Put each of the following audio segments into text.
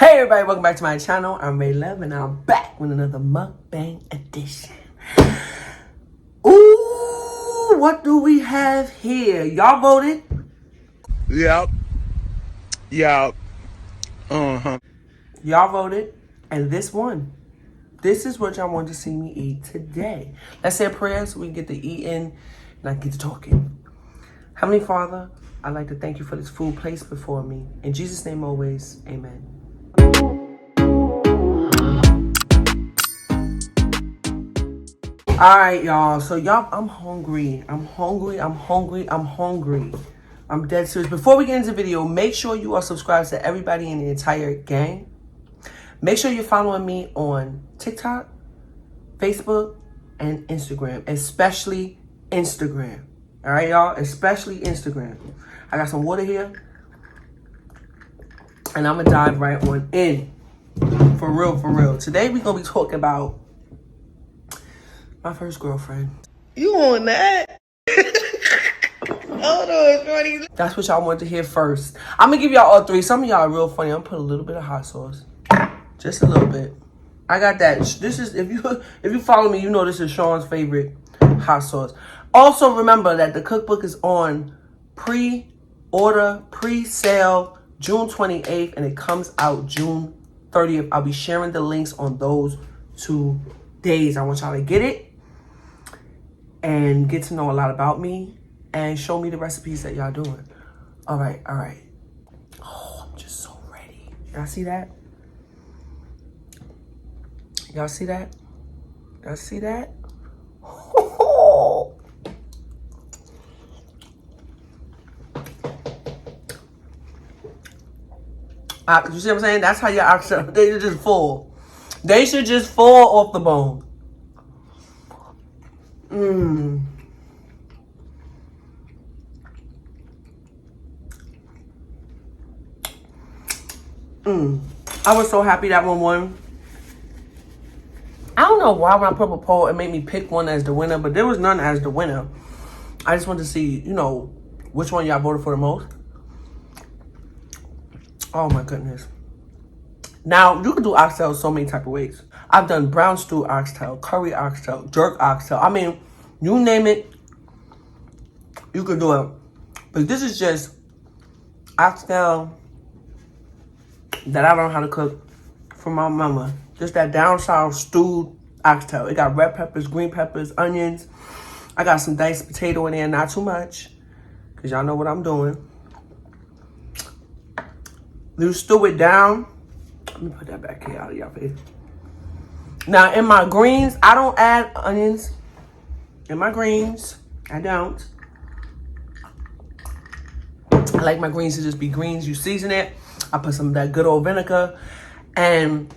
Hey everybody, welcome back to my channel. I'm Ray Love and I'm back with another mukbang edition. Ooh, what do we have here? Y'all voted? Yep. Y'all voted and this one. This is what y'all want to see me eat today. Let's say a prayer so we can get to eating and I get to talking. Heavenly Father, I'd like to thank you for this food placed before me. In Jesus' name always, amen. All right, y'all. So, y'all, I'm hungry. I'm dead serious. Before we get into the video, make sure you are subscribed to everybody in the entire gang. Make sure you're following me on TikTok, Facebook, and Instagram. Especially Instagram. All right, y'all? Especially Instagram. I got some water here. And I'm going to dive right on in. For real. Today, we're going to be talking about my first girlfriend. You on that? Hold on, shorty. That's what y'all want to hear first. I'm gonna give y'all all three. Some of y'all are real funny. I'm gonna put a little bit of hot sauce. Just a little bit. I got that. This is, if you follow me, you know this is Sean's favorite hot sauce. Also remember that the cookbook is on pre-order, pre-sale June 28th and it comes out June 30th. I'll be sharing the links on those 2 days. I want y'all to get it and get to know a lot about me and show me the recipes that y'all doing. All right. Oh, I'm just so ready. Y'all see that? Y'all see that? Y'all see that? You see what I'm saying? That's how your oxtail, they should just fall. They should just fall off the bone. I was so happy that one won. I don't know why when I put up a poll, it made me pick one as the winner, but there was none as the winner. I just wanted to see, which one y'all voted for the most. Oh my goodness. Now, you can do oxtail so many type of ways. I've done brown stew oxtail, curry oxtail, jerk oxtail. I mean, you name it, you can do it. But this is just oxtail that I learned how to cook from my mama. Just that down south stewed oxtail. It got red peppers, green peppers, onions. I got some diced potato in there, not too much, because y'all know what I'm doing. You stew it down. Let me put that back here out of y'all face. Now, in my greens, I don't add onions. In my greens, I don't. I like my greens to just be greens. You season it. I put some of that good old vinegar. And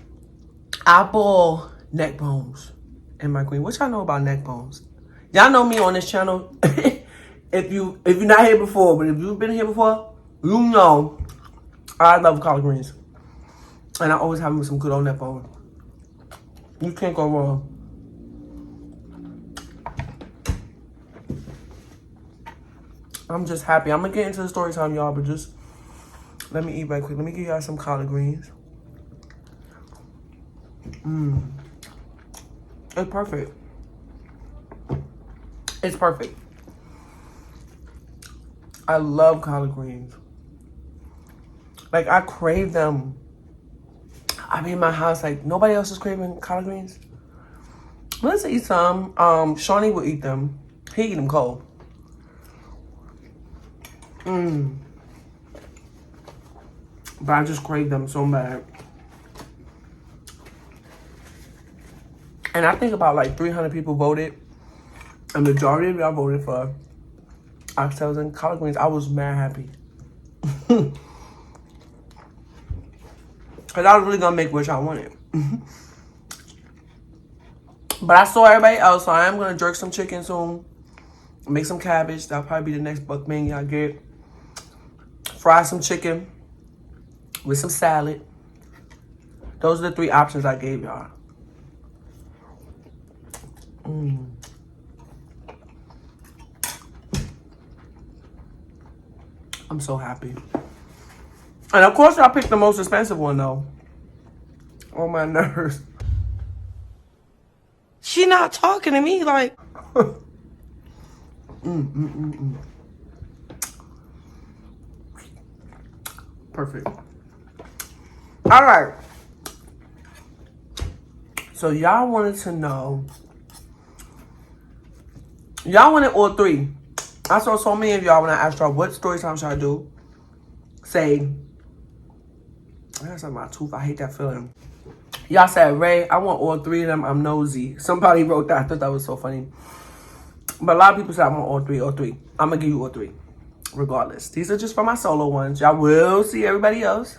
I boil neck bones in my green. What y'all know about neck bones? Y'all know me on this channel. if you're not here before, but if you've been here before, you know I love collard greens. And I always have them with some good old neck bone. You can't go wrong. I'm just happy. I'm gonna get into the story time, y'all, but just let me eat right quick. Let me give y'all some collard greens. It's perfect. It's perfect. I love collard greens. Like, I crave them. I mean, in my house, like, nobody else is craving collard greens. Let's eat some. Shawnee will eat them. He eat them cold. But I just crave them so bad. And I think about like 300 people voted. A majority of y'all voted for oxtails and collard greens. I was mad happy. Because I was really going to make what y'all wanted. But I saw everybody else, so I am going to jerk some chicken soon. Make some cabbage. That'll probably be the next mukbang y'all get. Fry some chicken with some salad. Those are the 3 options I gave y'all. I'm so happy. And of course, I picked the most expensive one, though. On my nerves. She not talking to me like. Perfect. All right. So y'all wanted to know. Y'all wanted all three. I saw so many of y'all when I asked y'all what story time should I do. Say, I got something in my tooth. I hate that feeling. Y'all said, Ray, I want all three of them. I'm nosy. Somebody wrote that. I thought that was so funny. But a lot of people said I want all three. I'm going to give you all three. Regardless. These are just for my solo ones. Y'all will see everybody else.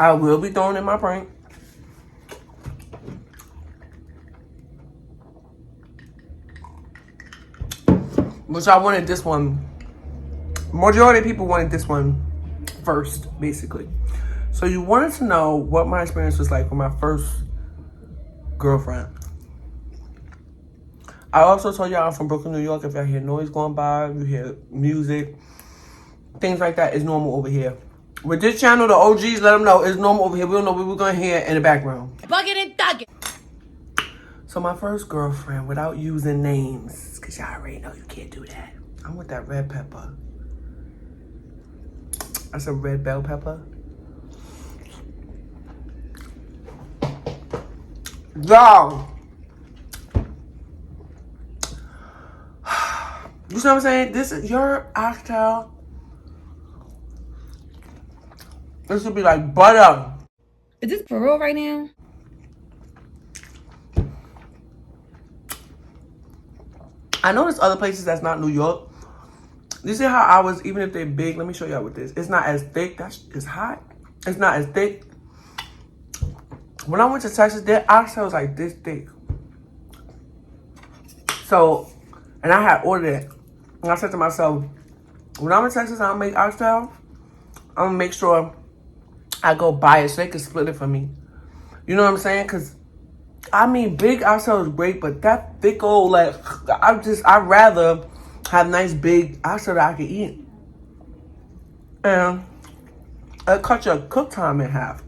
I will be throwing in my prank. But y'all wanted this one. Majority of people wanted this one first, basically. So you wanted to know what my experience was like with my first girlfriend. I also told y'all I'm from Brooklyn, New York. If y'all hear noise going by, you hear music, things like that is normal over here. With this channel, the OGs, let them know it's normal over here. We don't know what we're going to hear in the background. Bugging and thugging. So my first girlfriend, without using names, because y'all already know you can't do that. I want that red pepper. That's a red bell pepper. Dog. You see what I'm saying? This is your Oxtail. This would be like butter. Is this for real right now? I know there's other places that's not New York. You see how I was, even if they're big, let me show y'all with this. It's not as thick. It's hot. It's not as thick. When I went to Texas, their oxtail was like this thick. So, and I had ordered it. And I said to myself, when I'm in Texas and I make oxtail, I'm going to make sure I go buy it so they can split it for me. You know what I'm saying? Because, I mean, big oxtail is great, but that thick old, like, I'd rather have nice big oxtail that I can eat. And it cut your cook time in half.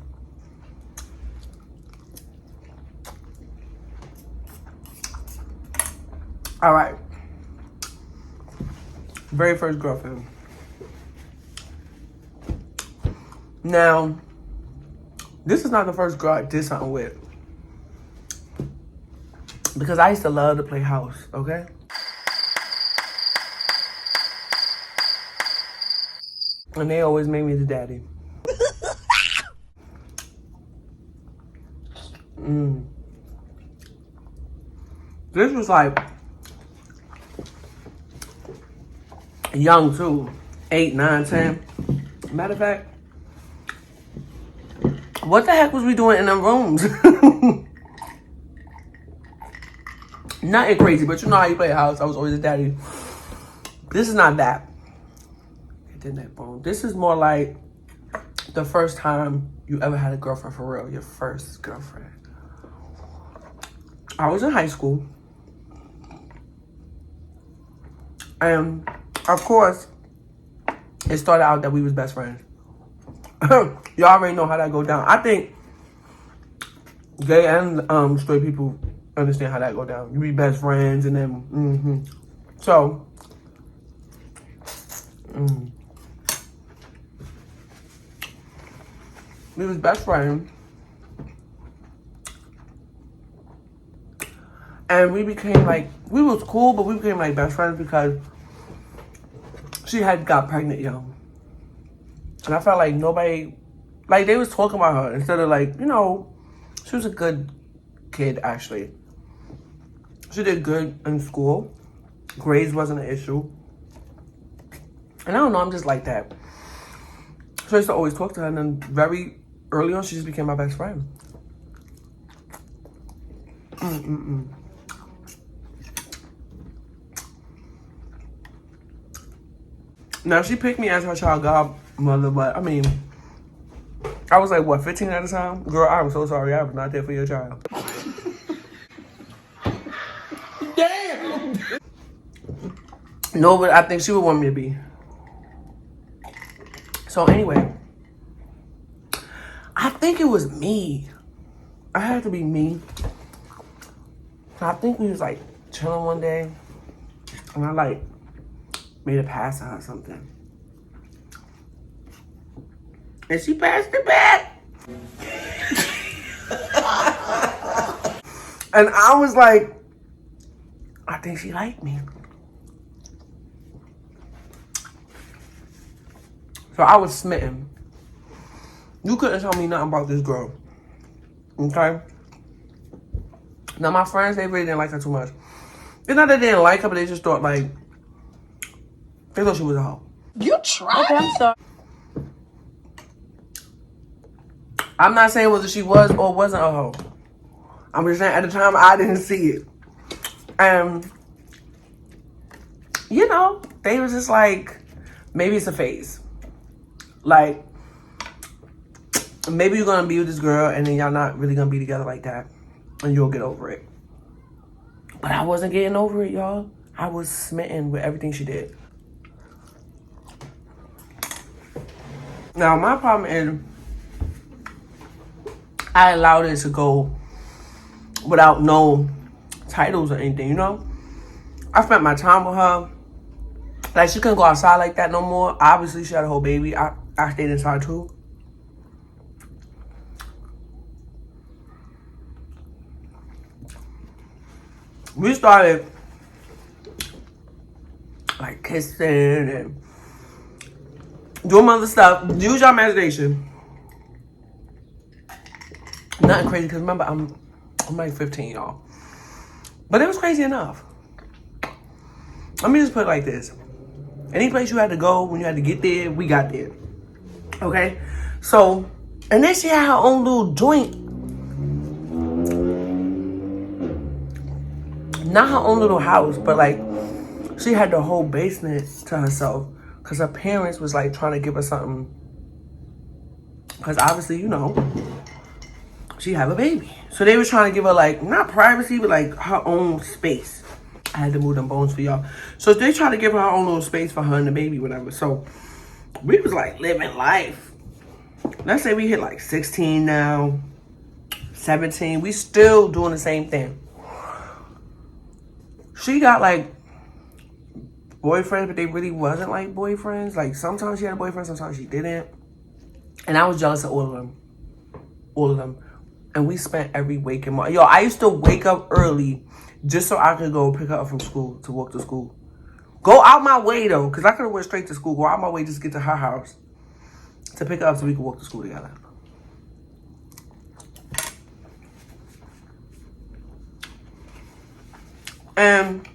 All right. Very first girlfriend. Now, this is not the first girl I did something with. Because I used to love to play house, okay? And they always made me the daddy. This was like young too. 8, 9, 10. Matter of fact, what the heck was we doing in them rooms? Nothing crazy, but you know how you play house. I was always a daddy. This is not that. This is more like the first time you ever had a girlfriend for real. Your first girlfriend. I was in high school. And of course, it started out that we was best friends. Y'all already know how that go down. I think gay and straight people understand how that go down. You be best friends and then, So, we was best friends. And we became like, we was cool, but we became like best friends because she had got pregnant young. And I felt like nobody, like they was talking about her instead of like, you know, she was a good kid actually. She did good in school. Grades wasn't an issue. And I don't know, I'm just like that. So I used to always talk to her, and then very early on, she just became my best friend. Now, she picked me as her child godmother, but I mean, I was like, what, 15 at the time? Girl, I'm so sorry, I was not there for your child. Damn! No, but I think she would want me to be. So anyway, I think it was me. I had to be me. I think we was like chilling one day, and I like made a pass on her or something, and she passed it back. And I was like, I think she liked me. So I was smitten. You couldn't tell me nothing about this girl. Okay? Now my friends, they really didn't like her too much. It's not that they didn't like her, but they just thought like, they thought she was a hoe. You tried? Okay, I'm sorry. I'm not saying whether she was or wasn't a hoe. I'm just saying at the time I didn't see it. And, you know, they was just like, maybe it's a phase. Like, maybe you're gonna be with this girl and then y'all not really gonna be together like that. And you'll get over it. But I wasn't getting over it, y'all. I was smitten with everything she did. Now, my problem is, I allowed it to go without no titles or anything, you know? I spent my time with her. Like, she couldn't go outside like that no more. Obviously, she had a whole baby. I stayed inside too. We started like kissing and doing other stuff. Use your imagination. Nothing crazy, because remember, I'm like 15, y'all. But it was crazy enough. Let me just put it like this. Any place you had to go, when you had to get there, we got there. Okay? So, and then she had her own little joint. Not her own little house, but like, she had the whole basement to herself. Because her parents was like trying to give her something. Because obviously, you know, she have a baby. So they was trying to give her like, not privacy, but like her own space. I had to move them bones for y'all. So they tried to give her own little space for her and the baby, whatever. So we was like living life. Let's say we hit like 16 now, 17. We still doing the same thing. She got like boyfriends, but they really wasn't like boyfriends. Like sometimes she had a boyfriend, sometimes she didn't. And I was jealous of all of them. All of them. And we spent every waking moment. Yo, I used to wake up early just so I could go pick her up from school to walk to school. Go out my way though, because I could have went straight to school. Go out my way just to get to her house to pick her up so we could walk to school together. And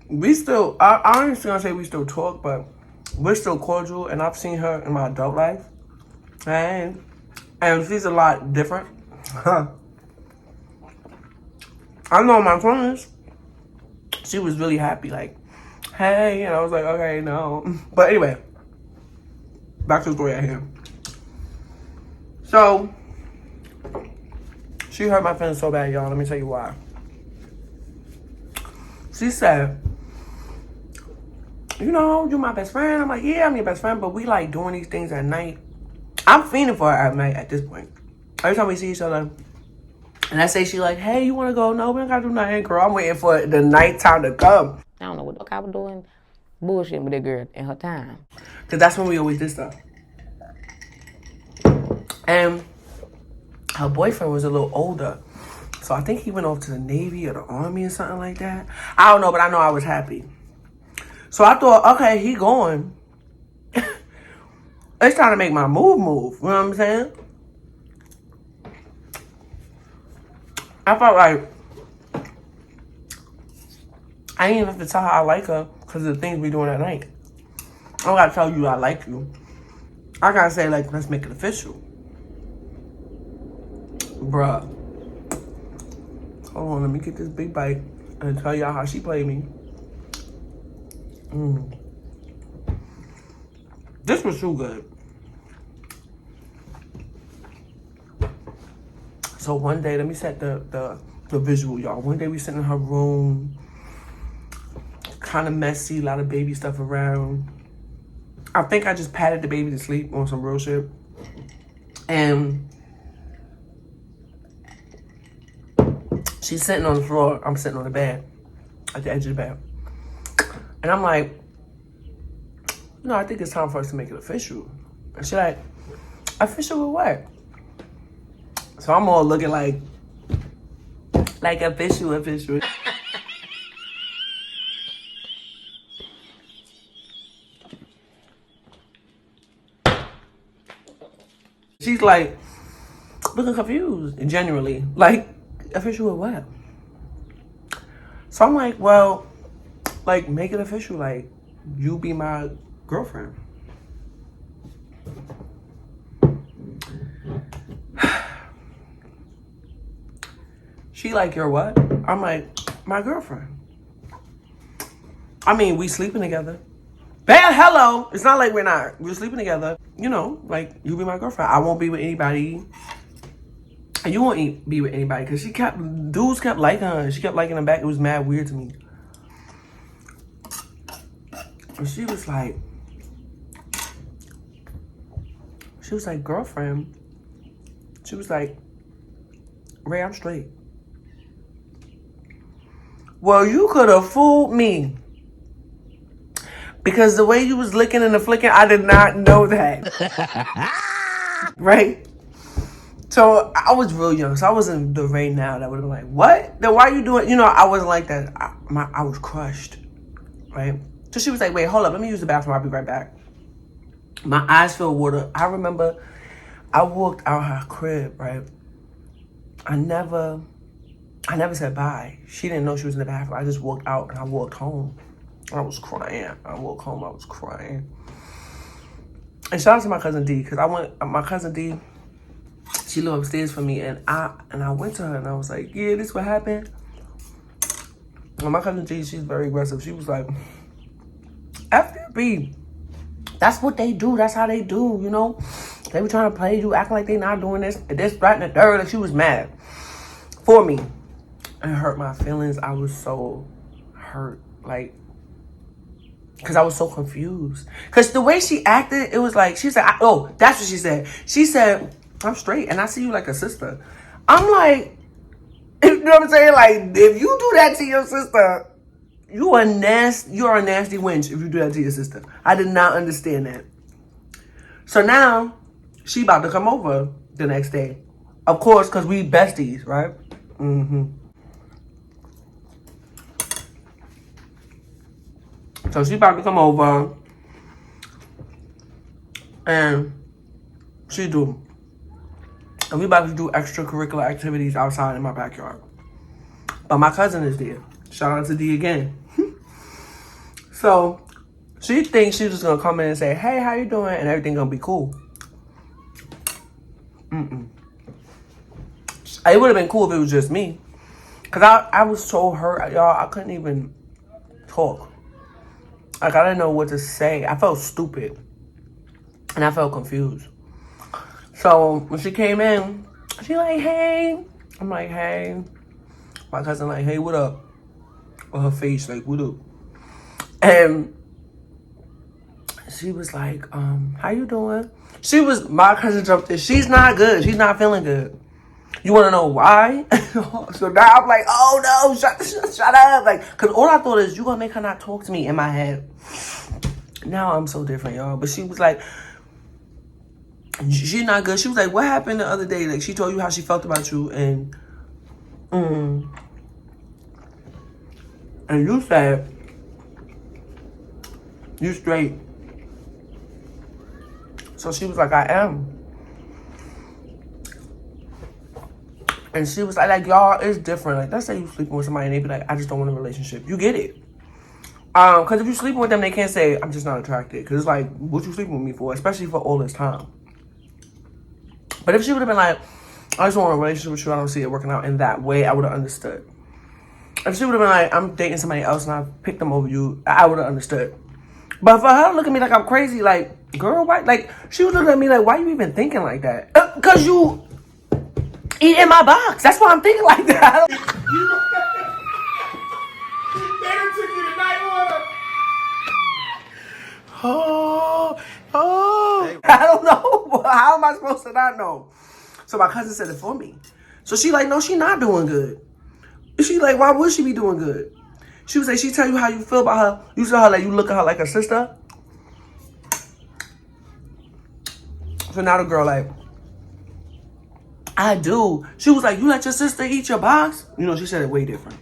we still, I ain't gonna say we still talk, but we're still cordial, and I've seen her in my adult life. And she's a lot different. I know in my 20s, she was really happy, like, hey, and I was like, okay, no. But anyway, back to the story at hand. So, she hurt my feelings so bad, y'all. Let me tell you why. She said, you know, you my best friend. I'm like, yeah, I'm your best friend, but we like doing these things at night. I'm fiending for her at night at this point. Every time we see each other, and I say, she like, hey, you want to go? No, we don't got to do nothing, girl. I'm waiting for the nighttime to come. I don't know what the fuck I was doing, bullshitting with that girl in her time. Because that's when we always did stuff. And her boyfriend was a little older. So I think he went off to the Navy or the Army or something like that. I don't know, but I know I was happy. So I thought, okay, he going. It's time to make my move. You know what I'm saying? I felt like I ain't even have to tell her I like her because of the things we doing at night. I don't gotta tell you I like you. I gotta say, like, let's make it official. Bruh. Hold on, let me get this big bite and tell y'all how she played me. This was too good. So one day, let me set the visual, y'all. One day we sitting in her room, kind of messy, a lot of baby stuff around. I think I just patted the baby to sleep on some real shit. And she's sitting on the floor. I'm sitting on the bed, at the edge of the bed. And I'm like, no, I think it's time for us to make it official. And she's like, official with what? So I'm all looking like official. She's like, looking confused, genuinely. Like, official with what? So I'm like, well, like, make it official. Like, you be my girlfriend. She like, you're what? I'm like, my girlfriend. I mean, we sleeping together. Bad hello. It's not like we're sleeping together. You know, like, you be my girlfriend. I won't be with anybody. And you won't be with anybody. Because dudes kept liking her. She kept liking them back. It was mad weird to me. And she was like, girlfriend. She was like, Ray, I'm straight. Well, you could have fooled me. Because the way you was licking and the flicking, I did not know that. Right? So I was real young. So I wasn't the Ray now that would have been like, what? Then why are you doing? You know, I wasn't like that. I was crushed. Right? So she was like, wait, hold up. Let me use the bathroom. I'll be right back. My eyes filled with water. I remember I walked out her crib, right? I never said bye. She didn't know she was in the bathroom. I just walked out and I walked home. I was crying. I walked home. I was crying. And shout out to my cousin D, because my cousin D, she lived upstairs for me, and I went to her and I was like, yeah, this what happened. And my cousin D, she's very aggressive. She was like, FDB, that's what they do. That's how they do, you know? They were trying to play you, acting like they not doing this, that, and the third. And she was mad for me. It hurt my feelings. I was so hurt, like, because I was so confused. Because the way she acted, it was like, she said, oh, that's what she said. She said, I'm straight, and I see you like a sister. I'm like, you know what I'm saying? Like, if you do that to your sister, you're a nasty wench if you do that to your sister. I did not understand that. So now, she about to come over the next day. Of course, because we besties, right? Mm-hmm. So she about to come over, and and we about to do extracurricular activities outside in my backyard. But my cousin is there. Shout out to D again. So she thinks she's just gonna come in and say, hey, how you doing? And everything gonna be cool. It would have been cool if it was just me. Because I was so hurt, y'all. I couldn't even talk. Like, I didn't know what to say. I felt stupid. And I felt confused. So, when she came in, she like, hey. I'm like, hey. My cousin like, hey, what up? With her face, like, what up? And she was like, how you doing? My cousin jumped in. She's not good. She's not feeling good. You want to know why? So now I'm like, oh no, shut up. Like, because all I thought is, you going to make her not talk to me in my head. Now I'm so different, y'all. But she was like, she's not good. She was like, what happened the other day? Like, she told you how she felt about you. And you said, you straight. So she was like, I am. And she was like, y'all, it's different. Like, let's say you sleeping with somebody and they be like, I just don't want a relationship. You get it. Because if you sleeping with them, they can't say, I'm just not attracted. Because it's like, what you sleeping with me for? Especially for all this time. But if she would have been like, I just want a relationship with you, I don't see it working out in that way, I would have understood. If she would have been like, I'm dating somebody else and I picked them over you, I would have understood. But for her to look at me like I'm crazy, like, girl, why? Like, she was looking at me like, why you even thinking like that? Because you eat in my box. That's why I'm thinking like that. They took you to night water. I don't know. How am I supposed to not know? So my cousin said it for me. So she like, no, she not doing good. She like, why would she be doing good? She would say, she tell you how you feel about her. You tell her like you look at her like a sister. So now the girl like, I do. She was like, you let your sister eat your box? You know, she said it way different.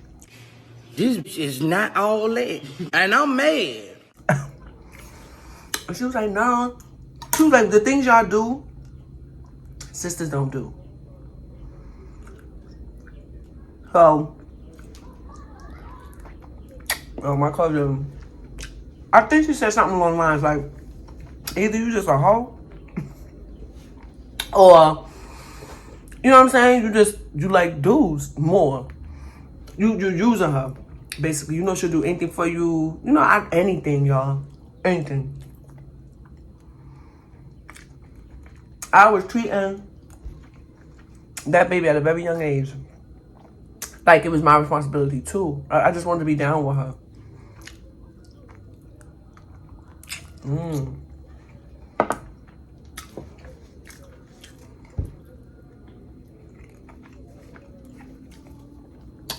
This bitch is not all that. And I'm mad. And she was like, no. She was like, the things y'all do, sisters don't do. So, my cousin, I think she said something along the lines like, either you just a hoe, or, you know what I'm saying? You like dudes more. You using her, basically. You know she'll do anything for you. You know, anything, y'all. Anything. I was treating that baby at a very young age like it was my responsibility too. I just wanted to be down with her.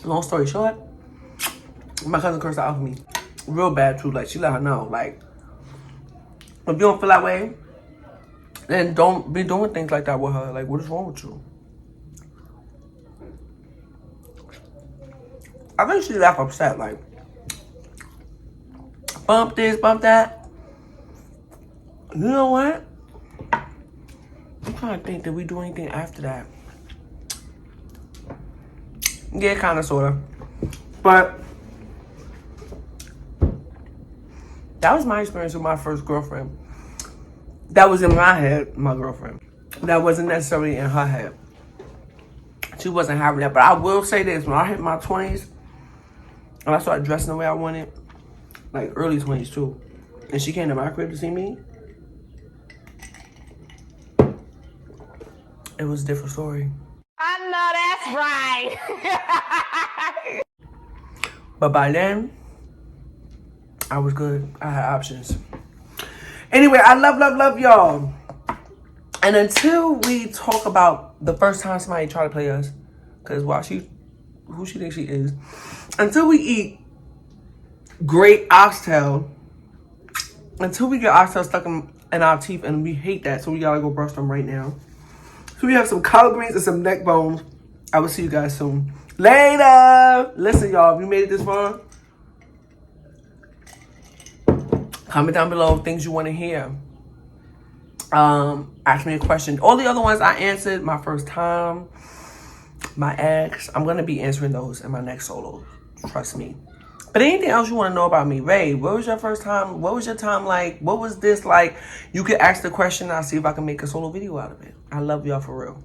Long story short, my cousin cursed out for me real bad too. Like, she let her know, like, if you don't feel that way, then don't be doing things like that with her. Like, what is wrong with you? I think she left upset, like, bump this, bump that. You know what? I'm trying to think, did we do anything after that? Yeah, kind of, sort of. But that was my experience with my first girlfriend. That was in my head, my girlfriend. That wasn't necessarily in her head. She wasn't having that. But I will say this, when I hit my 20s, and I started dressing the way I wanted, like early 20s too, and she came to my crib to see me, it was a different story. I know that's right. But by then, I was good. I had options. Anyway, I love y'all. And until we talk about the first time somebody tried to play us, because who she thinks she is, until we eat great oxtail, until we get oxtail stuck in our teeth, and we hate that, so we gotta go brush them right now. So we have some collard greens and some neck bones. I will see you guys soon. Later. Listen, y'all, if you made it this far, comment down below things you want to hear. Ask me a question. All the other ones I answered my first time, my ex. I'm gonna be answering those in my next solo. Trust me. But anything else you want to know about me, Ray? What was your first time? What was your time like? What was this like? You could ask the question. I'll see if I can make a solo video out of it. I love y'all for real.